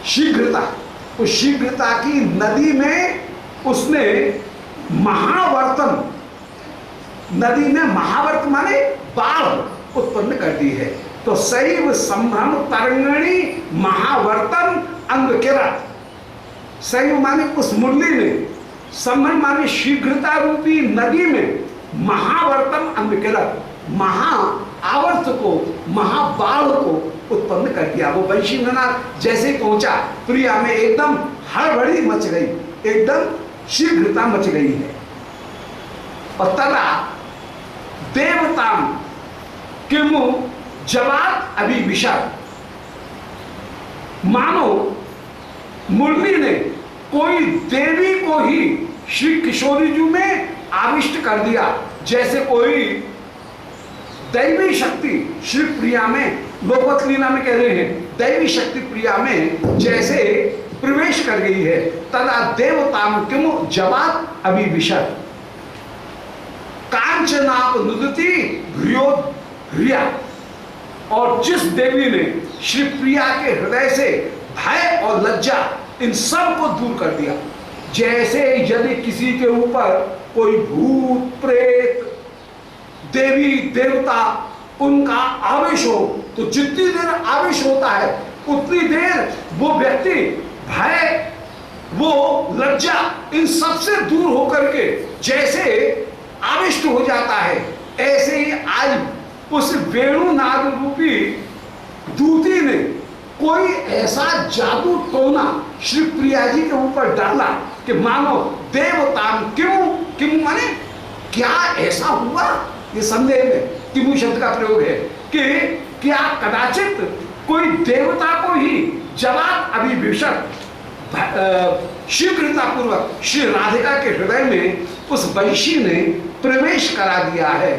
शीघ्रता, उस शीघ्रता की नदी में उसने महावर्तन, नदी में महावर्त माने बाढ़ उत्पन्न कर दी है। तो सैव संभ्रम तरंगणी महावर्तन अंग किरण, सैव माने उस मुरली ने, संभ्रम माने शीघ्रता रूपी नदी में महावर्तन अंग किरण, महा आवर्त को, महाबाढ़ को उत्पन्न कर दिया। वो वंशी नाथ जैसे पहुंचा प्रिया में एकदम हड़बड़ी मच गई, एकदम शीघ्रता मच गई है। और तदा देवताम किमु जवाब अभिविशद, मानो मुरली ने कोई देवी को ही श्री किशोरी जी में आविष्ट कर दिया, जैसे कोई दैवी शक्ति श्री प्रिया में, लोकवत लीला में कह रहे हैं दैवी शक्ति प्रिया में जैसे प्रवेश कर गई है। तदा देवताम किमु जवाब अभिविशद कांचनाप नुदती भ्रिया, और जिस देवी ने श्री प्रिया के हृदय से भय और लज्जा इन सब को दूर कर दिया, जैसे यदि किसी के ऊपर कोई भूत प्रेत देवी देवता उनका आवेश हो, तो जितनी देर आवेश होता है उतनी देर वो व्यक्ति भय, वो लज्जा इन सब से दूर होकर के जैसे आविष्ट हो जाता है, ऐसे ही आज उस वेणुनाद रूपी दूती ने कोई ऐसा जादू टोना श्री प्रिया जी के ऊपर डाला कि मानो देवताम क्यों माने क्या ऐसा हुआ, ये संदेह में किमु शब्द का प्रयोग है कि क्या कदाचित कोई देवता को ही जवाब अभिविशद शीघ्रता पूर्वक श्री राधिका के हृदय में उस वंशी ने प्रवेश करा दिया है।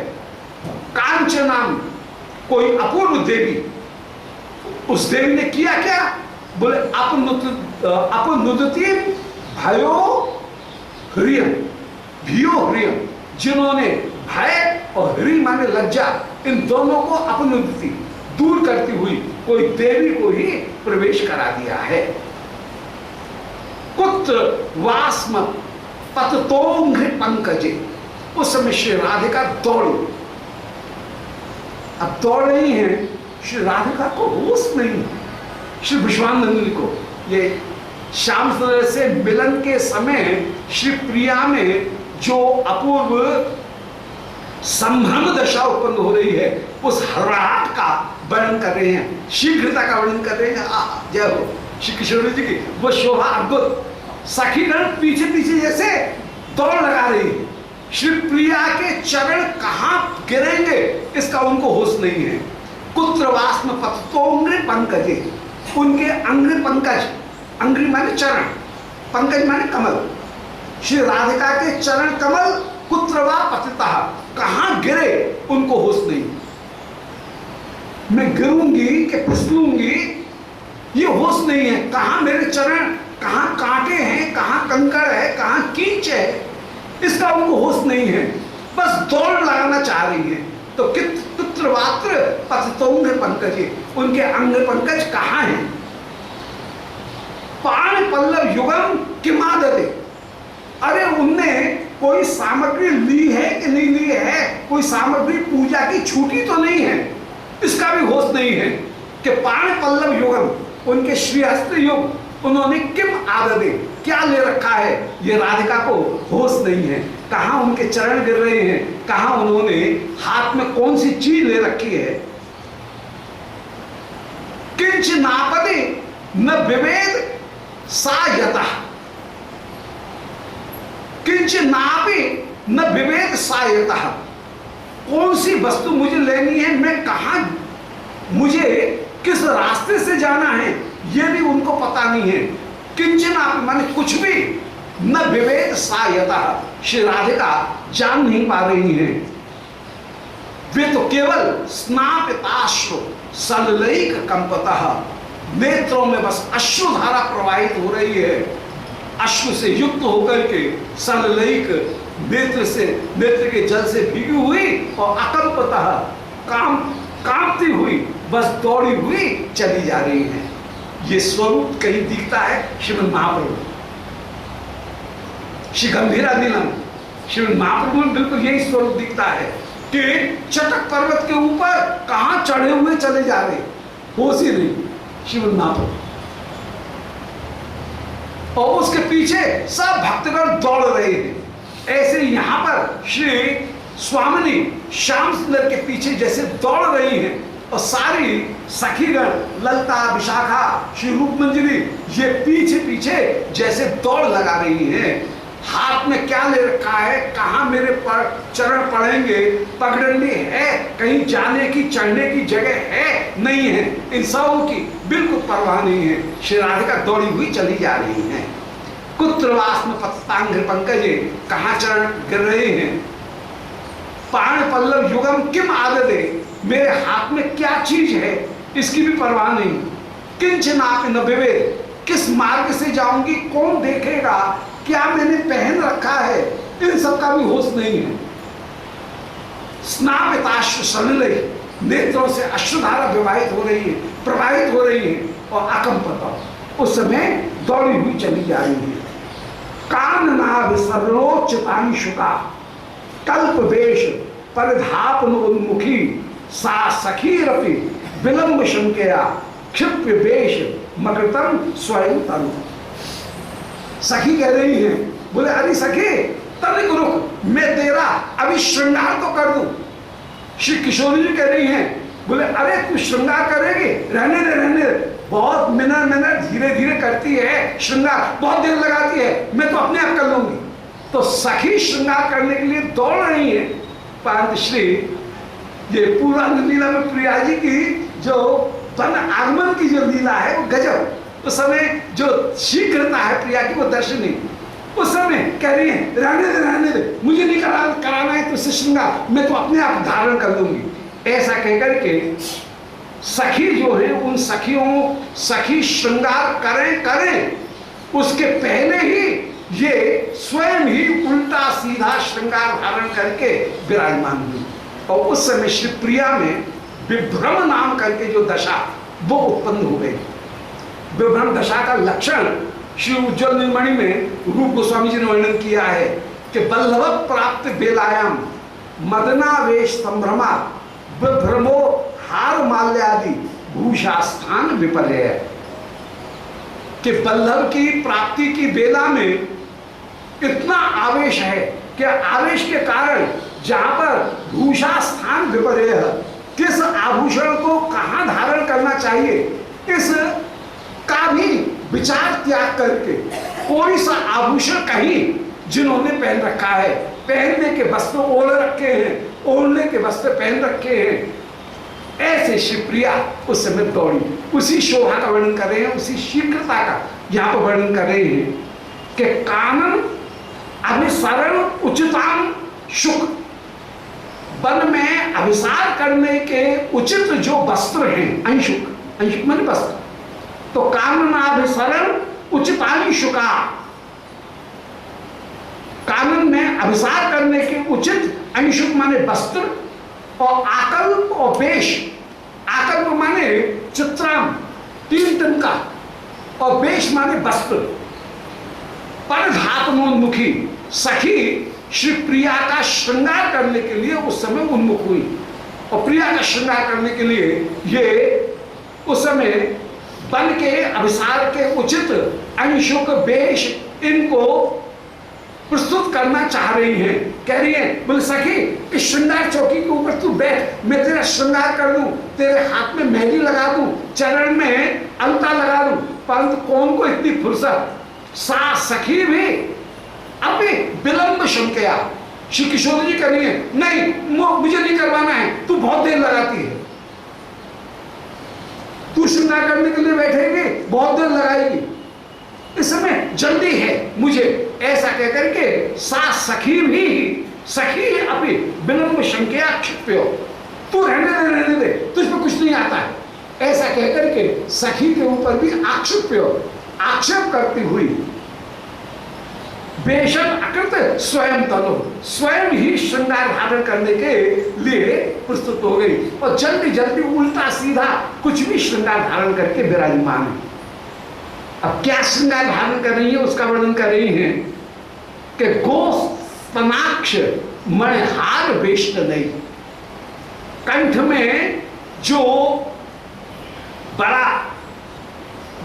कांचनाम कोई अपूर्व देवी, उस देवी ने किया क्या, बोले अपनुदती भयो ह्रियम, भियो ह्रियम, जिन्होंने भय और ह्री माने लज्जा इन दोनों को अपनुदती दूर करती हुई कोई देवी को ही प्रवेश करा दिया है। पुत्र वास्म पततोंघ पंकजे, उस समय श्री राधिका दौड़ी, अब दौड़ रही है, श्री राधिका को होश नहीं, श्री विश्वानंदिनी को ये श्याम सुंदर से मिलन के समय श्री प्रिया में जो अपूर्व संभ्रम दशा उत्पन्न हो रही है, उस हड़बड़ाहट का वर्णन कर रहे हैं, शीघ्रता का वर्णन कर रहे हैं। जय हो श्री किशोरी जी की वो शोभा अद्भुत, सखीगण पीछे पीछे जैसे दौड़ लगा रही है। श्री प्रिया के चरण कहां गिरेंगे इसका उनको होश नहीं है। कुत्र वास्म पततोंघ्रि पंकजे, उनके अंग्रि पंकज, अंग्रि माने चरण, पंकज माने कमल, श्री राधिका के चरण कमल कुत्र वा पतितः, कहां गिरे उनको होश नहीं। मैं गिरूंगी कि फिसलूंगी ये होश नहीं है, कहां मेरे चरण, कहां कांटे हैं, कहां कंकड़ है, कहां कीच है, इसका उनको होश नहीं है, बस दौड़ लगाना चाह रही है। तो पुत्र वात्र पततोंघ्रि पंकजे, उनके अंग पंकज कहां हैं। पाण पल्लव युगम किमादते, अरे उनने कोई सामग्री ली है कि नहीं ली है, कोई सामग्री पूजा की छूटी तो नहीं है, इसका भी होश नहीं है कि पाण पल्लव युगम, उनके श्रीहस्त युग उन्होंने किम आददे, क्या ले रखा है, ये राधिका को होश नहीं है। कहां उनके चरण गिर रहे हैं, कहां उन्होंने हाथ में कौन सी चीज ले रखी है। किंच नापदे न विवेद सा यतः, किंच नापे न विवेद सा यतः, कौन सी वस्तु मुझे लेनी है, मैं कहां, मुझे किस रास्ते से जाना है, ये भी उनको पता नहीं है। किंचना माने कुछ भी, न विवेक सायता, श्री राधिका जान नहीं पा रही है। वे तो केवल स्नापिताश्रु सललैक कंपतः, नेत्रों में बस अश्रुधारा प्रवाहित हो रही है, अश्रु से युक्त होकर के सललैक नेत्र से, नेत्र के जल से भीगी हुई और अकंपतः कांपती हुई बस दौड़ी हुई चली जा रही है। ये स्वरूप कहीं दिखता है श्रीमद् महाप्रभु, श्री गंभीरा नीलम श्रीमद् महाप्रभु में बिल्कुल यही स्वरूप दिखता है कि चटक पर्वत के ऊपर कहां चढ़े हुए चले जा रहे, होश ही नहीं श्रीमद् महाप्रभु, और उसके पीछे सब भक्तगण दौड़ रहे हैं। ऐसे यहां पर श्री स्वामिनी श्याम सुंदर के पीछे जैसे दौड़ रही हैं, और सारी सखीगण ललता विशाखा श्री रूप मंजरी ये पीछे पीछे जैसे दौड़ लगा रही हैं। हाथ में क्या ले रखा है, कहाँ मेरे चरण पड़ेंगे, पगडंडी है, कहीं जाने की चढ़ने की जगह है नहीं है, इन सबों की बिल्कुल परवाह नहीं है। श्री राधिका दौड़ी हुई चली जा रही हैं। कुत्रवास में पत्तांग पंकजे, कहाँ चरण गिर रहे हैं। पाण पल्लव युगम किम आददे, मेरे हाथ में क्या चीज है इसकी भी परवाह नहीं। किंचन आप न विवेक, किस मार्ग से जाऊंगी, कौन देखेगा, क्या मैंने पहन रखा है, इन सब का भी होश नहीं है। स्नापिताश्रु सलिले, नेत्रों से अश्रुधारा विवाहित हो रही है, प्रवाहित हो रही है, और अकंपत उस समय दौड़ी हुई चली जा रही है। काननाभ सर्वोच्चतानि शुका, कल्प वेश परिधापन उन्मुखी, सा सखीरपि विलंब शंकया, क्षिप्य वेश मकृतम स्वयं तनु। सखी कह रही है, बोले अरे सखी तनिक रुक, मैं तेरा अभी श्रृंगार तो कर दूं। श्री किशोरी जी कह रही हैं, बोले अरे तू श्रृंगार करेगी, रहने दे रहने दे, बहुत मिनट धीरे धीरे करती है श्रृंगार, बहुत देर लगाती है, मैं तो अपने आप कर लूंगी। तो सखी श्रृंगार करने के लिए दौड़ रही है। परंतु श्री ये पूर्वांग लीला में प्रिया जी की जो वन आगमन की जो लीला है वो गजब, उस समय जो शीघ्रता है प्रिया की वो दर्शनी, उस समय कह रही है रहने दे, मुझे नहीं कराना है तुझसे श्रृंगार, मैं तो अपने आप धारण कर लूंगी। ऐसा कहकर के सखी जो है उन सखियों, सखी श्रृंगार करें उसके पहले ही ये स्वयं ही उल्टा सीधा श्रृंगार धारण करके विराजमान हुई। और उस समय श्री प्रिया में विभ्रम नाम करके जो दशा वो उत्पन्न हो गई। विभ्रम दशा का लक्षण श्री उज्ज्वल निर्मणि में रूप गोस्वामी जी ने वर्णन किया है कि बल्लभ प्राप्त बेलायाम मदनावेश संभ्रमा विभ्रमो हार माल्यादि भूषास्थान विपर्य, कि बल्लभ की प्राप्ति की बेला में इतना आवेश है कि आवेश के कारण जहां पर भूषा स्थान विपर्य है, किस आभूषण को कहां धारण करना चाहिए इस का भी विचार त्याग करके कोई सा आभूषण कहीं जिन्होंने पहन रखा है, पहनने के वस्त्र ओढ़ रखे हैं, ओढ़ने के वस्त्र पहन रखे हैं, ऐसे शिवप्रिया उस समय दौड़ी। उसी शोभा का वर्णन कर रहे हैं, उसी शीघ्रता का यहाँ पर वर्णन कर रहे हैं कि कानन अभिसरण उचिताम शुक, वन में अभिसार करने के उचित जो वस्त्र हैं, अंशुक, अंशुक माने वस्त्र, तो काननाभिसरण उचितानि शुका, कानन में अभिसार करने के उचित अंशुक माने वस्त्र, और आकल्प और वेश, आकल्प माने चित्राम तीन दिन का, और वेश माने वस्त्र। परिधापनोन्मुखी, सखी श्री प्रिया का श्रृंगार करने के लिए उस समय उन्मुख हुई, और प्रिया का श्रृंगार करने के लिए ये उस समय बन के अभिसार के उचित अंशुक वेश इनको प्रस्तुत करना चाह रही हैं। कह रही है, बोले सखी इस श्रृंगार चौकी के ऊपर तू बैठ, मैं तेरा श्रृंगार कर दूं, तेरे हाथ में मेहंदी लगा दूं, चरण में अलता लगा दूं। परंतु कौन को इतनी फुर्सत, सा सखी भी अभी विलंब शंकया, श्री किशोर जी कह रही है, नहीं मुझे नहीं करवाना है, तू बहुत देर लगाती है, तू श्रृंगार करने के लिए बैठेगी बहुत देर लगाएगी, इस समय जल्दी है मुझे, ऐसा कहकर के सा सखी भी, सखी अभी विलंब शंकया क्षिप्यो, तू रहने दे, तुझ पर कुछ नहीं आता है, ऐसा कहकर के सखी के ऊपर भी आक्षेप्यो, आक्षेप करती हुई बेशक अकृत स्वयं तनु, स्वयं ही श्रृंगार धारण करने के लिए प्रस्तुत हो गई, और जल्दी जल्दी उल्टा सीधा कुछ भी श्रृंगार धारण करके विराजमान है। अब क्या श्रृंगार धारण कर रही है उसका वर्णन कर रही हैं कि गोस्तनाक्ष मणिहार वेष्ट नहीं, कंठ में जो बड़ा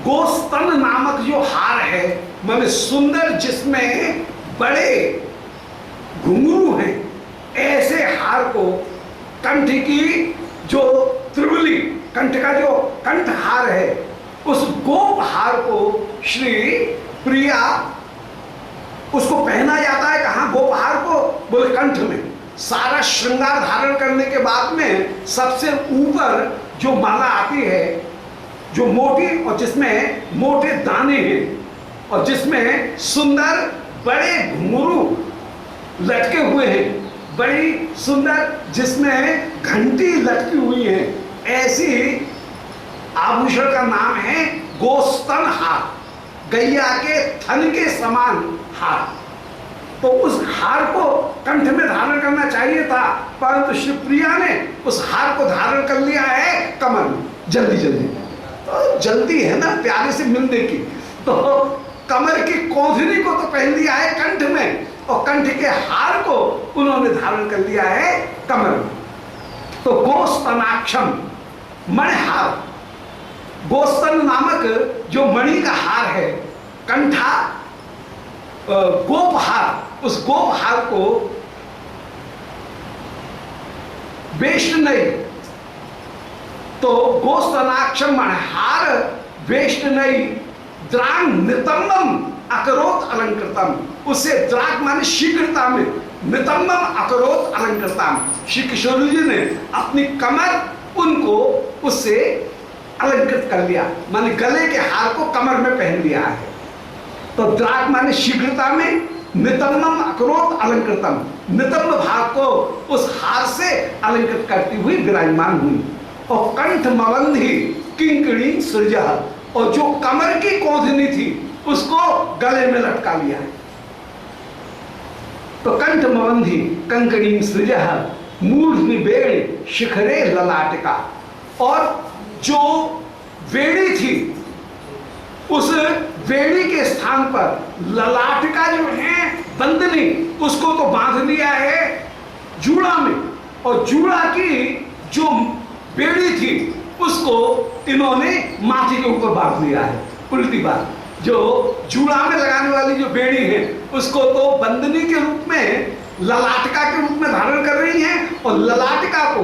गोस्तन नामक जो हार है, माने सुंदर, जिसमें बड़े घुंघरू हैं, ऐसे हार को, कंठ की जो त्रिवली, कंठ का जो कंठ हार है, उस गोप हार को श्री प्रिया, उसको पहना जाता है। कहाँ गोप हार को? बोले कंठ में। सारा श्रृंगार धारण करने के बाद में सबसे ऊपर जो माला आती है, जो मोटी और जिसमें मोटे दाने हैं और जिसमें सुंदर बड़े घुंघरू लटके हुए हैं, बड़ी सुंदर जिसमें घंटी लटकी हुई है, ऐसी आभूषण का नाम है गोस्तन हार, गैया के थन के समान हार। तो उस हार को कंठ में धारण करना चाहिए था, परंतु श्री प्रिया ने उस हार को धारण कर लिया है कमर में, जल्दी जल्दी। तो जल्दी है ना प्यारे से मिलने की, तो कमर की कोंधनी को तो पहन लिया है कंठ में, और कंठ के हार को उन्होंने धारण कर लिया है कमर में। तो गोस्तनाक्षम मणिहार, गोस्तन नामक जो मणि का हार है, कंठा गोप हार, उस गोप हार को वेष्ट नहीं, तो गोस्तनाक्षम मणिहार वेष्ट नहीं, द्रांग नितंबम अकरोत अलंकृतम, उसे द्राग माने शीघ्रता में, नितंबम अकरोत अलंकृतम, श्री किशोर जी ने अपनी कमर उनको उससे अलंकृत कर लिया, माने गले के हार को कमर में पहन लिया है। तो द्राग माने शीघ्रता में, नितंबम अकरोत अलंकृतम, नितंब भाग को उस हार से अलंकृत करती हुई विराजमान हुई। और कंठ मवंधी किंकणी सृजा, और जो कमर की कोंधनी थी उसको गले में लटका लिया है। तो कंठ मवंधी कंकणी सृजा मूर्धनि बेड़ शिखरे ललाटिका, और जो वेड़ी थी उस वेड़ी के स्थान पर ललाटिका जो है बंदनी, उसको तो बांध लिया है जूड़ा में, और जूड़ा की जो बेड़ी थी उसको इन्होंने माथे के ऊपर बांध लिया है। उल्टी बात, जो जूड़ा में लगाने वाली जो बेड़ी है उसको तो बंदनी के रूप में, ललाटिका के रूप में धारण कर रही है, और ललाटिका को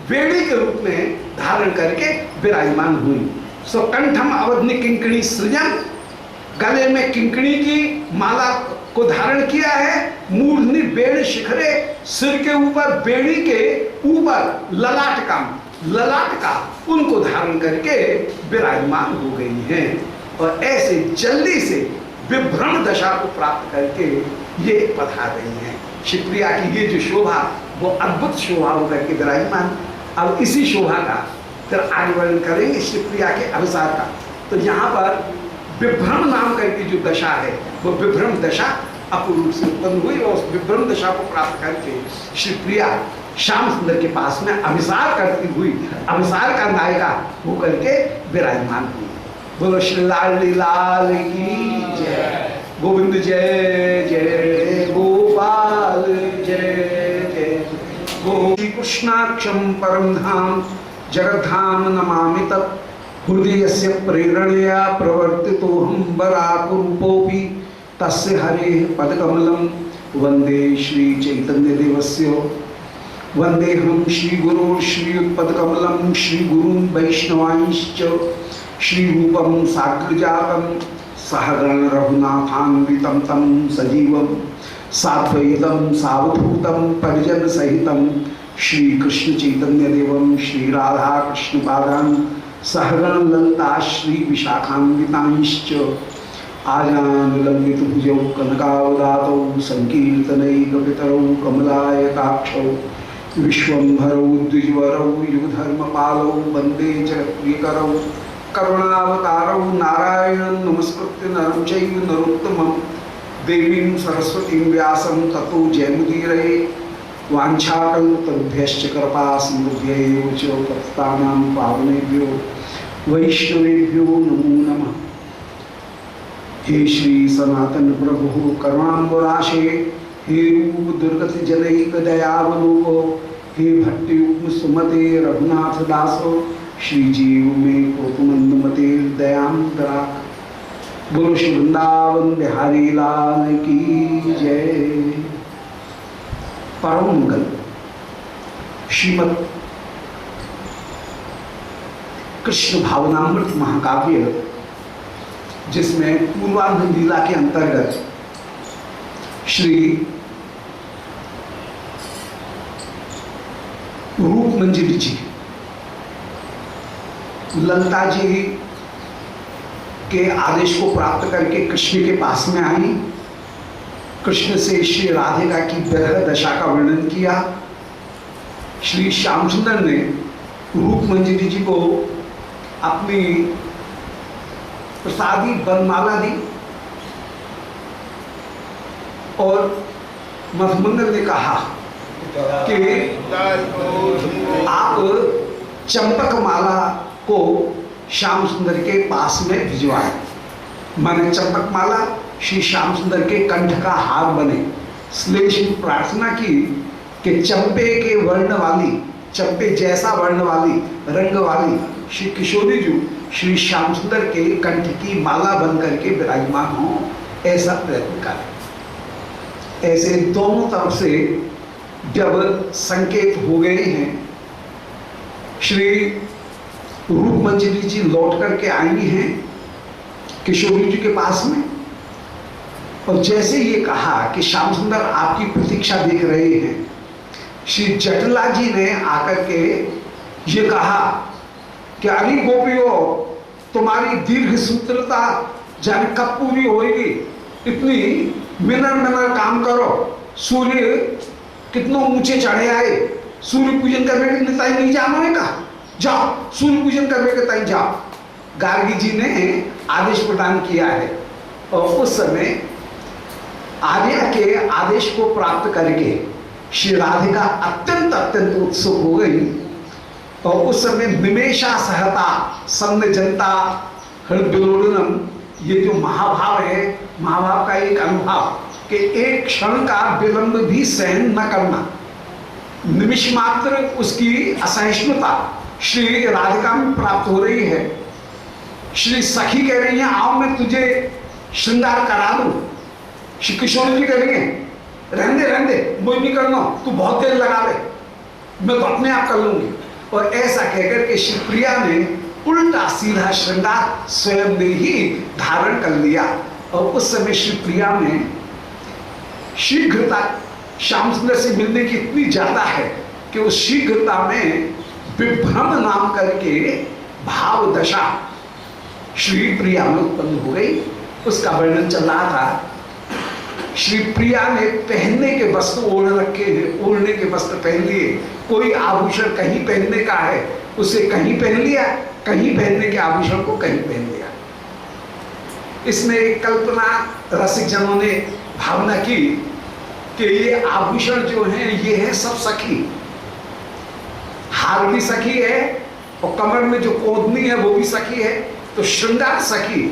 बेड़ी के रूप में धारण करके विराजमान हुई। सो कंठम अवधि किंकणी सृजन, गले में किंकणी की माला को धारण किया है, मूर्धनि बेड़ शिखरे, सिर के ऊपर बेड़ी के ऊपर ललाटका, ललाटका उनको धारण करके विराजमान हो गई हैं, और ऐसे जल्दी से विभ्रम दशा को प्राप्त करके ये पधार रही हैं। शिवप्रिया की ये जो शोभा, वो अद्भुत शोभा होकर के विराजमान। अब इसी शोभा का फिर आगे वर्णन करेंगे शिवप्रिया के अनुसार का। तो यहाँ पर विभ्रम नाम करके जो दशा है, वो विभ्रम दशा अपूर्व से उत्पन्न हुई, और उस विभ्रम दशा को प्राप्त करके शिवप्रिया श्याम सुंदर के पास में अभिसार करती हुई, अभिसार का नायिका होकर के विराजमान हुई। बोलो श्री लाली लाल की जय, गोविंद जय जय, गोपाल जय जय, श्री कृष्णाक्षम परम धाम जगद्धाम नमामि तत्, हृदयस्य प्रेरणया प्रवर्तितोऽहं वराकरूपोऽपि तस्य हरेः पदकमलं वन्दे श्री चैतन्यदेवस्य, वन्देऽहं श्रीगुरोः श्रीयुत्पदकमलं श्रीगुरून् वैष्णवांश्च, श्रीरूपं साग्रजातं सहगण रघुनाथान्वितं तं सजीवं साद्वैतं सावधूतं परिजन सहितं श्रीकृष्ण चैतन्यदेवं श्री राधा कृष्ण पादान् सहगण ललिता श्री विशाखान्वितांश्च, आजानुलम्बित भुजौ कनकावदातौ संकीर्तनैकपितरौ कमलायताक्षौ, विश्वम्भरौ द्विजवरौ युगधर्मपालौ वन्दे जगत्प्रियकरौ, करुणावतारौ नारायणं नमस्कृत्य नरं चैव नरोत्तमं, देवीं सरस्वतीं व्यासं ततो जयमुदीरये, वाञ्छाकल्पतरुभ्यश्च कृपा सिन्धुभ्यैव च पतितानां पावनेभ्यो वैष्णवेभ्यो नमो नमः। हे श्री सनातन प्रभु करुणाम्बुराशे, हे रूप दुर्गत जनैक दयावलोको, हे भट्टयुग्म सुमते रघुनाथ दासो, श्री जीव में कोतुमंद मते दयांतरा। बोलो श्री वृंदावन बिहारी लाल की जय। परम मंगल श्रीमद कृष्ण भावनामृत महाकाव्य, जिसमें पूर्वार्ध लीला के अंतर्गत श्री रूप मंजरी जी ललता जी के आदेश को प्राप्त करके कृष्ण के पास में आई। कृष्ण से श्री राधिका की विरह दशा का वर्णन किया। श्री श्याम सुंदर ने रूप मंजरी जी को अपनी प्रसादी वरमाला दी और मधुमंगल ने कहा कि आप चंपक माला को श्याम सुंदर के पास में भिजवाए। मैंने चंपक माला श्री श्याम सुंदर के कंठ का हार बने, इसलिए प्रार्थना की कि चंपे के वर्ण वाली, चंपे जैसा वर्ण वाली, रंग वाली श्री किशोरी जी श्री श्याम सुंदर के कंठ की माला बन करके विराजमान हो, ऐसा प्रयत्न करें। ऐसे दोनों तरफ से जब संकेत हो गए हैं, श्री रूप मंजरी जी लौट करके आई हैं किशोरी जी के पास में, और जैसे ये कहा कि श्याम सुंदर आपकी प्रतीक्षा देख रहे हैं, श्री जटला जी ने आकर के ये कहा कि अरे गोपियों, तुम्हारी दीर्घ सूत्रता जाने कब पूरी होगी, इतनी मिनर मिनर काम करो। सूर्य कितनों ऊंचे चढ़े आए, सूर्य पूजन करने के निताई नहीं जाना का, जाओ सूर्य पूजन करने के ताई जाओ। गार्गी जी ने आदेश प्रदान किया है और उस समय आर्या के आदेश को प्राप्त करके श्री राधिका अत्यंत अत्यंत उत्सुक हो गई। और उस समय निमेषा सहता सन्न जनता हृदयोड़नम, ये जो महाभाव है, महाभाव का एक अनुभव कि एक क्षण का विलंब भी सहन न करना, निमिष मात्र उसकी असहिष्णुता श्री राधिका में प्राप्त हो रही है। श्री सखी कह रही है आओ मैं तुझे श्रृंगार करा दूं। श्री किशोर जी कह रही है रहने दे, मुझे नहीं करना, तू बहुत देर लगा ले, मैं तो अपने आप कर लूंगी। और ऐसा कहकर के श्री प्रिया ने उल्टा सीधा श्रृंगार स्वयं ने ही धारण कर लिया। और उस समय श्री प्रिया ने शीघ्रता श्याम सुंदर से मिलने की इतनी ज्यादा है कि उस शीघ्रता में विभ्रम नाम करके भाव दशा श्री प्रिया में उत्पन्न हो गई। उसका वर्णन चल रहा था। श्री प्रिया ने पहनने के वस्त्र ओढ़ रखे हैं, ओढ़ने के वस्त्र पहन लिए। कोई आभूषण कहीं पहनने का है उसे कहीं पहन लिया, कहीं पहनने के आभूषण को कहीं पहन लिया। इसमें कल्पना रसिक जनों ने भावना की कि ये आभूषण जो हैं ये है सब सखी, हार भी सखी है और कमर में जो कोदनी है वो भी सखी है। तो श्रृंगार सखी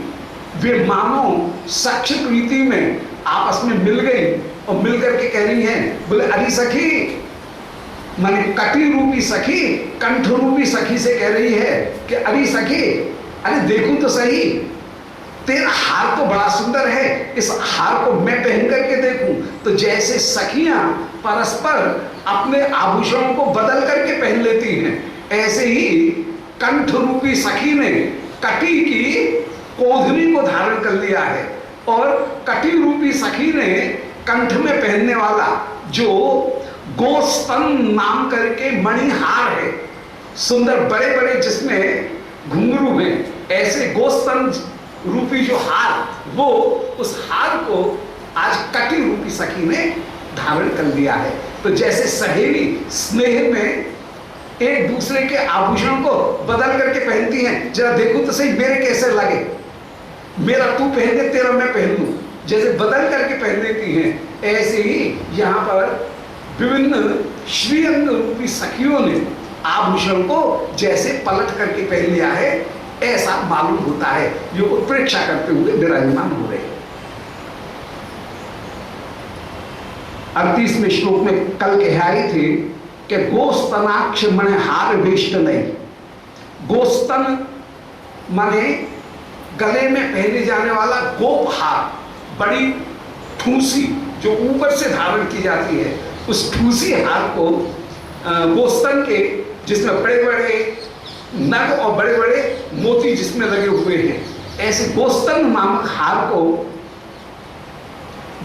वे मानो सक्षिक रीति में आपस में मिल गई और मिल करके कह रही हैं, बोले अरे सखी, माने कटी रूपी सखी कंठ रूपी सखी से कह रही है कि अरे सखी, अरे देखूं तो सही, तेरा हार तो बड़ा सुंदर है, इस हार को मैं पहन करके देखूं। तो जैसे सखियां परस्पर अपने आभूषणों को बदल करके पहन लेती हैं, ऐसे ही कंठ रूपी सखी ने कटी की कोधनी को धारण कर लिया है और कटी रूपी सखी ने कंठ में पहनने वाला जो गोस्तन नाम करके मणिहार है, सुंदर बड़े बड़े जिसमें घुंघरू हैं, ऐसे गोस्तन रूपी जो हार, वो उस हार को आज कटी रूपी सखी ने धारण कर लिया है। तो जैसे सहेली स्नेह में एक दूसरे के आभूषण को बदल करके पहनती हैं, जरा देखो तो सही मेरे कैसे लगे, मेरा तू पहन दे, तेरा मैं पहन लूं, जैसे बदल करके पहन लेती हैं, ऐसे ही यहाँ पर विभिन्न श्रीअंग रूपी सखियों ने आभूषण को जैसे पलट करके पहन लिया है। ऐसा मालूम होता है। ये उत्प्रेक्षा करते हुए विराजमान हो रहे हैं। 38वें श्लोक में कल कह आए थे कि गोस्तनाक्ष मने हार वेष्ट नहीं। गोस्तन माने गले में पहने जाने वाला गोप हार, बड़ी ठूसी जो ऊपर से धारण की जाती है, उस ठूसी हार को गोस्तन के, जिसमें बड़े बड़े नग और बड़े बड़े मोती जिसमें लगे हुए हैं, ऐसे गोस्तन नामक हार को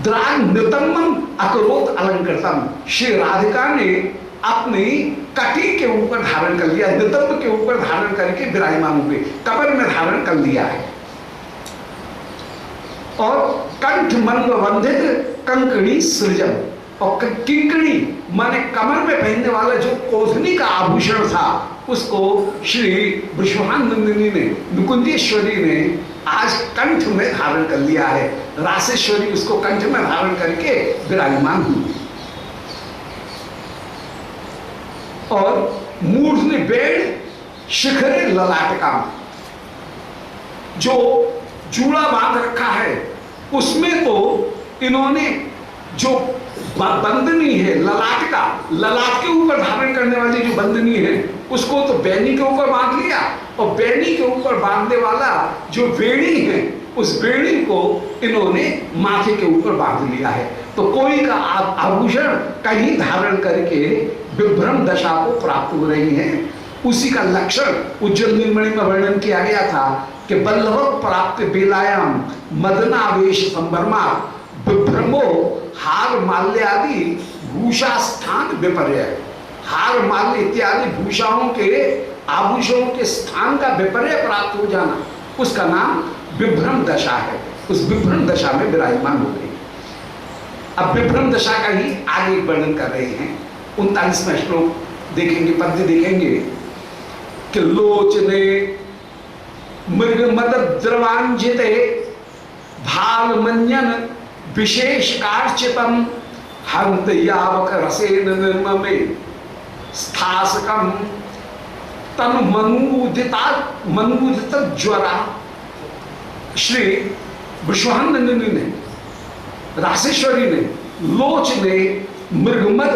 द्राग नितम्बम अकरोत अलंकृतम, श्री राधिका ने अपनी कटी के ऊपर धारण कर लिया, नितंब के ऊपर धारण करके विराजमान हुए, कमर में धारण कर लिया है। और कंठ मंग वंदित कंकणी सृजन, और किंकणी माने कमर में पहनने वाला जो कोधनी का आभूषण था, उसको श्री वृषभानंदिनी ने, नुकुंजेश्वरी ने आज कंठ में धारण कर लिया है। रासेश्वरी उसको कंठ में धारण करके विराजमान हुई। और मूर्धनि बेड़ शिखरे ललाटका, जो जूड़ा बांध रखा है उसमें तो इन्होंने जो बंदनी है ललाट का, ललाट के ऊपर धारण करने वाली जो बंदनी है उसको तो बैनी के ऊपर बांध लिया, और बैनी के ऊपर बांधने वाला जो बेड़ी है उस बेड़ी को इन्होंने माथे के ऊपर बांध लिया है। तो कोई का आभूषण कहीं धारण करके विभ्रम दशा को प्राप्त हो रही है। उसी का लक्षण उज्ज्वल नीलमणि में वर्णन किया गया था कि बल्लभ प्राप्त बेलायाम मदनावेश संभ्रमा विभ्रमो हार माल्य आदि भूषा स्थान विपर्य। हार माल्य इत्यादि भूषाओं के आभूषणों के स्थान का विपर्य प्राप्त हो जाना, उसका नाम विभ्रम दशा है। उस विभ्रम दशा में विराजमान हो गई। अब विभ्रम दशा का ही आगे वर्णन कर रहे हैं। 39वां श्लोक देखेंगे, पद्य देखेंगे कि लोचने मृग मद द्रवांजिते भाल मंजन विशेष कार्चितम हंत यावक रसेन निर्ममे स्थासकम तन मनुदित ज्वरा। श्री विश्वानंदिनी ने, रासेश्वरी ने, लोचने मृगमद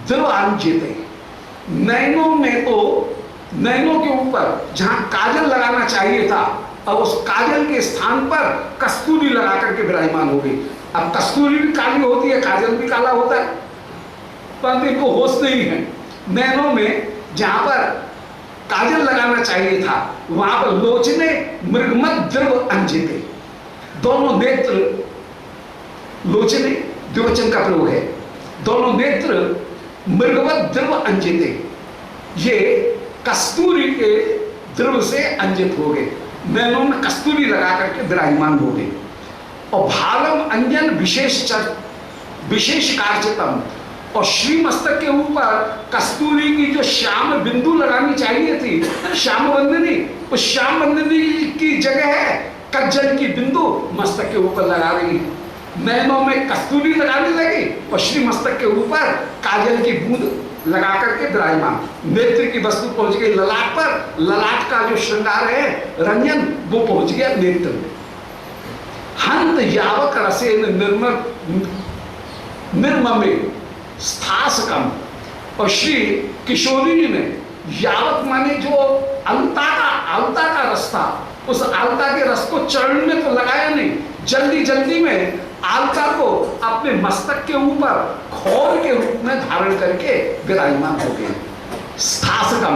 द्रवांजिते, नैनों में तो नैनों के ऊपर जहां काजल लगाना चाहिए था, अब उस काजल के स्थान पर कस्तूरी लगा करके विराजमान हो गई। अब कस्तूरी भी काली होती है, काजल भी काला होता है, परंतु इनको होश नहीं है। नैनों में जहां पर काजल लगाना चाहिए था वहां पर लोचने मृगमद द्रव अंजिते, दोनों नेत्र, लोचने द्विवचन का प्रयोग है, दोनों नेत्र मृगवत द्रव अंजिते, ये कस्तूरी के द्रव से अंजित हो गए, नैनों में कस्तूरी लगा करके विराजमान हो गए। और भालम अंजन विशेष कार्चितम, और श्री मस्तक के ऊपर कस्तूरी की जो श्याम बिंदु लगानी चाहिए थी, श्याम बंदनी, उस श्याम बंदनी की जगह है कज्जल की बिंदु मस्तक के ऊपर लगा रही है। नैनों में कस्तूरी लगाने लगी और श्री मस्तक के ऊपर काजल की बूंद लगा करके विराजमान। नेत्र की वस्तु पहुंच गई ललाट पर, ललाट का जो श्रृंगार है रंजन वो पहुंच गया नेत्र में। हंत यावक रसेन निर्ममे स्थासकम, और श्री किशोरी जी ने यावक माने जो अलता का रस था, उस अलता के रस को चरण में तो लगाया नहीं, जल्दी जल्दी में आलता को अपने मस्तक के ऊपर खोर के रूप में धारण करके विराजमान हो गए। स्थासकम,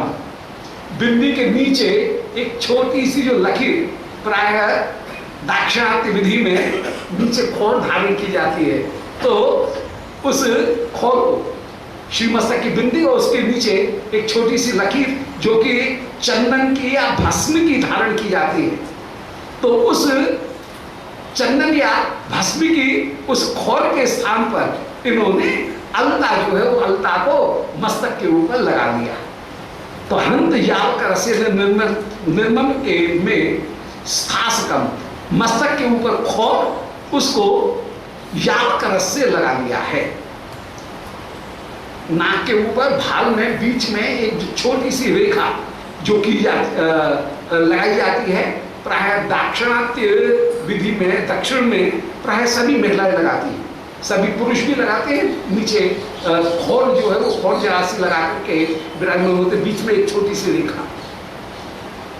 बिंदी के नीचे एक छोटी सी जो लकीर, प्राय दाक्षिणात्य विधि में नीचे खोर धारण की जाती है, तो उस खोर को श्री मस्तक की बिंदी और उसके नीचे एक छोटी सी लकीर जो कि चंदन की या भस्म की धारण की जाती है, तो उस चंदन या भस्म की उस खोर के स्थान पर इन्होंने अलता जो है वो अलता को मस्तक के ऊपर लगा दिया। तो हंत यावक रसेन निर्मम के में स्थासकम, मस्तक के ऊपर खोर उसको यावक रस से लगा दिया है। नाक के ऊपर भाल में बीच में एक छोटी सी रेखा जो की लगाई जाती है। प्राय दाक्षिणात्य विधि में, दक्षिण में प्राय सभी महिलाएं लगाती हैं, सभी पुरुष भी लगाते हैं। नीचे खोल जो है वो खोल जरासी लगा करके विराजमान होते, बीच में एक छोटी सी रेखा।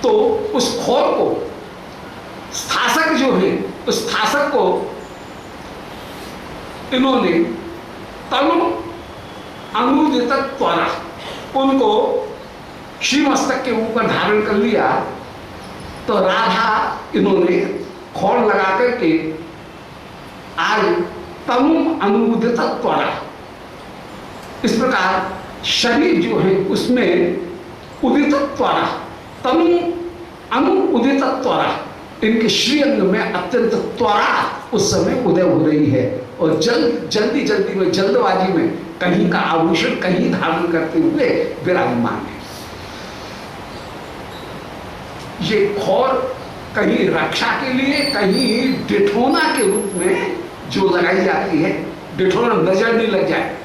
तो उस खोल को स्थासक जो है, उस स्थासक को इन्होंने तनु अनुदित त्वरा, उनको श्रीमस्तक के ऊपर धारण कर लिया। तो राधा इन्होंने खोल लगा करके आज तनु अनुदित त्वरा, इस प्रकार शरीर जो है उसमें उदित त्वरा, तनु अनु उदित त्वरा, इनके श्रीअंग में अत्यंत त्वरा उस समय उदय हो रही है। और जल्दी जल्दी में, जल्दबाजी में कहीं का आभूषण कहीं धारण करते हुए विराजमान है। ये खोर कहीं रक्षा के लिए, कहीं डिठोना के रूप में जो लगाई जाती है, डिठोना नजर नहीं लग जाए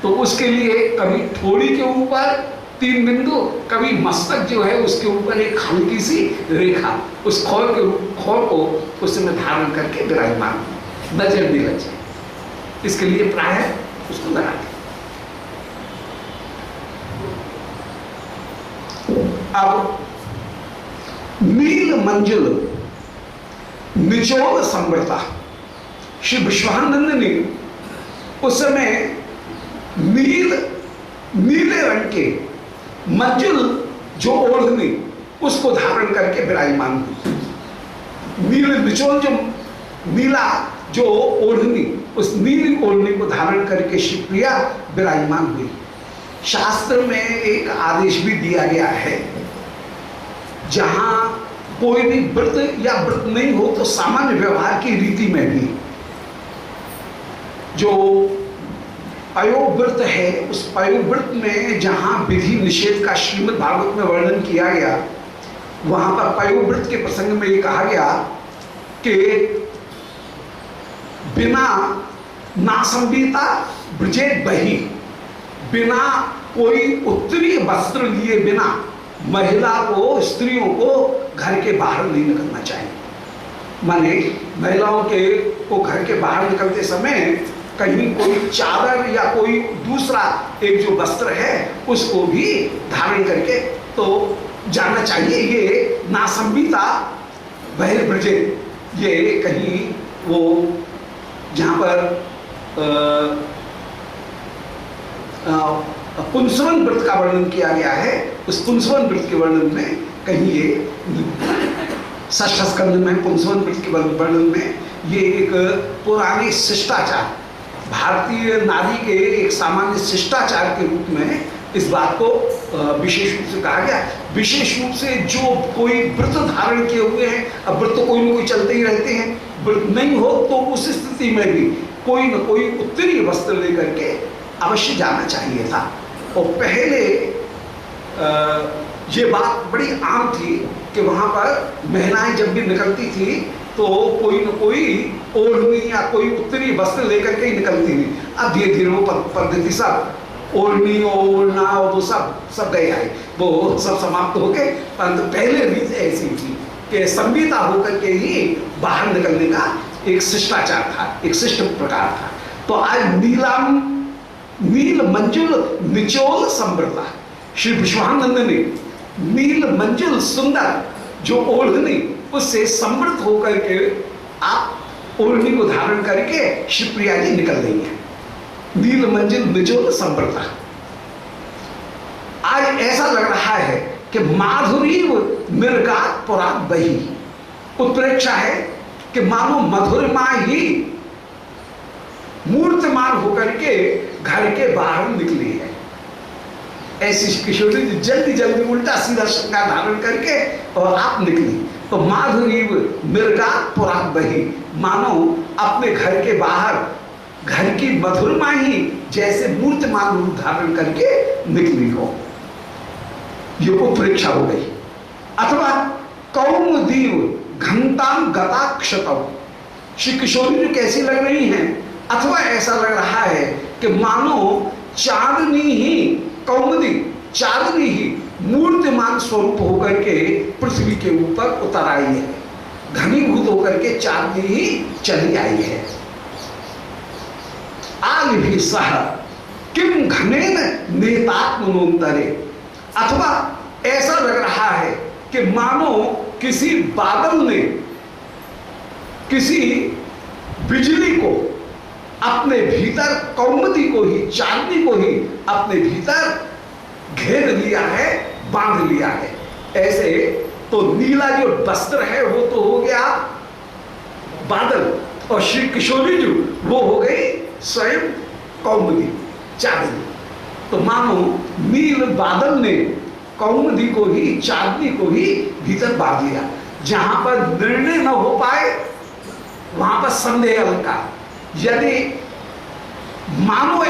तो उसके लिए कभी थोड़ी के ऊपर 3 बिंदु, कभी मस्तक जो है उसके ऊपर एक हल्की सी रेखा, उस खोल को उसमें धारण करके विराजमान, नजर नहीं लग जाए, इसके लिए प्राय उसको लगाते। अब नील मंजुल निचोड़ संवृता, श्री विश्वानंद ने उस समय नीले रंग के मंजुल जो ओढ़नी उसको धारण करके विराजमान हुई। नील निचोड़ जो नीला जो ओढ़नी, उस नीली ओढ़नी को धारण करके शिवप्रिया विराजमान हुई। शास्त्र में एक आदेश भी दिया गया है, जहां कोई भी व्रत या व्रत नहीं हो तो सामान्य व्यवहार की रीति में भी जो पयोव्रत है, उस पयोव्रत में जहां विधि निषेध का श्रीमद् भागवत में वर्णन किया गया, वहां पर पयोव्रत के प्रसंग में ये कहा गया कि बिना नासंबीता ब्रजे बही, बिना कोई उत्तरीय वस्त्र लिए बिना महिला को, स्त्रियों को घर के बाहर नहीं निकलना चाहिए। माने महिलाओं को घर के बाहर निकलते समय कहीं कोई चादर या कोई दूसरा एक जो वस्त्र है उसको भी धारण करके तो जाना चाहिए। ये नासंबीता बहिर्ब्रजे, ये कहीं वो जहाँ पर पुंसवन व्रत का वर्णन किया गया है, उस पुंसवन व्रत के वर्णन में कहीं ये षष्ठ स्कंध में पुंसवन व्रत के वर्णन में ये एक पुरानी शिष्टाचार, भारतीय नारी के एक सामान्य शिष्टाचार के रूप में इस बात को विशेष रूप से कहा गया। विशेष रूप से जो कोई व्रत धारण किए हुए हैं, अब व्रत तो कोई न कोई चलते ही रहते हैं, व्रत नहीं हो तो उस स्थिति में भी कोई न कोई उत्तरीय वस्त्र लेकर के अवश्य जाना चाहिए था। और पहले ये बात बड़ी आम थी कि वहाँ पर महिलाएं जब भी निकलती थी तो कोई न कोई ओढ़नी या कोई उत्तरीय वस्त्र लेकर के ही निकलती थी। अब धीरे धीरे वो पद्धति सब ओढ़नी और ओढ़ना और वो सब गए आए, वो सब समाप्त हो गए। परंतु पहले रीत ऐसी थी कि संविदा होकर के ही बाहर निकलने का एक शिष्टाचार था, एक शिष्ट प्रकार था। तो आज नील मंजुल निचोल संवृता, श्री विश्वानंद ने नील मंजुल सुंदर जो ओढ़नी उससे समृद्ध होकर के आप ओढ़नी को धारण करके शिवप्रिया जी निकल रही है। नील मंजिल निचोल संवृता, आज ऐसा लग रहा है कि माधुरी निर्गात पुरात बही, उत्प्रेक्षा है कि मानो मधुरमा ही मूर्तिमान होकर के घर के बाहर निकली है। ऐसी किशोरी जी जल्दी जल्दी उल्टा सीधा श्रृंगार धारण करके और आप निकली। तो माधुरी निर्गात पुरात बही, मानो अपने घर के बाहर घर की मधुरमा ही जैसे मूर्तिमान रूप धारण करके निकली हो, ये उत्प्रेक्षा हो गई। अथवा कौमुदीव घंटाम गता क्षतव, श्री किशोरी जी कैसी लग रही हैं? अथवा ऐसा लग रहा है कि मानो चांदनी ही, कौमुदी चांदनी ही मूर्तिमान स्वरूप होकर के पृथ्वी के ऊपर उतर आई है, घनीभूत होकर के चांदनी ही चली आई है। आग भी सह किम घनेन नेतात्मनोन्तरे, अथवा ऐसा लग रहा है कि मानो किसी बादल ने किसी बिजली को अपने भीतर, कौमुदी को ही, चांदनी को ही अपने भीतर घेर लिया है, बांध लिया है। ऐसे तो नीला जो वस्त्र है वो तो हो गया बादल, और श्री किशोरी जी वो हो गई स्वयं कौमुदी, चांदनी। तो मानो नील बादल ने कौमुदी को ही, चांदनी को ही भीतर बांध लिया। जहां पर निर्णय न हो पाए वहां पर संदेह अलंकार। यदि मानो